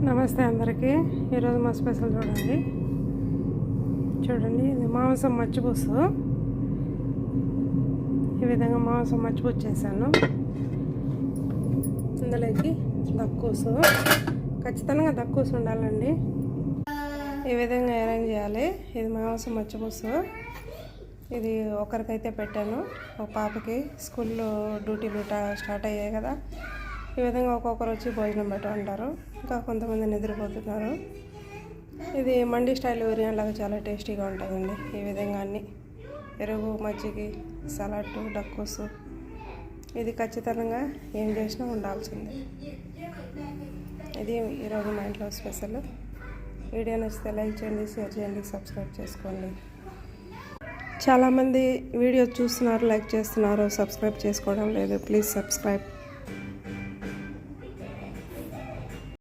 నమస్తే అందరికీ. ఈరోజు మా స్పెషల్ చూడండి ఇది మాంసం మచ్చిపులుసు. ఈ విధంగా మాంసం మచ్చిపులుసు చేశాను. ఇందులోకి దక్కుసు, ఖచ్చితంగా దక్కుసు ఉండాలండి. ఈ విధంగా అరేంజ్ చేయాలి. ఇది మాంసం మచ్చిపులుసు. ఇది ఒకరికైతే పెట్టాను, ఒక పాపకి. స్కూల్లో డ్యూటీలు స్టార్ట్ అయ్యాయి కదా, ఈ విధంగా ఒక్కొక్కరు వచ్చి భోజనం పెట్టమంటారు. ఇంకా కొంతమంది నిద్రపోతున్నారు. ఇది మండి స్టైల్ బిర్యానీ లాగా చాలా టేస్టీగా ఉంటుందండి. ఈ విధంగా అన్నీ పెరుగు, మజ్జిగి, సలాడ్, డక్కుసు, ఇది ఖచ్చితంగా ఏం చేసినా ఉండాల్సిందే. ఇది ఈరోజు మా ఇంట్లో స్పెషల్. వీడియో నచ్చితే లైక్ చేయండి, షేర్ చేయండి, సబ్స్క్రైబ్ చేసుకోండి. చాలామంది వీడియో చూస్తున్నారు, లైక్ చేస్తున్నారు, సబ్స్క్రైబ్ చేసుకోవడం లేదు. Please subscribe.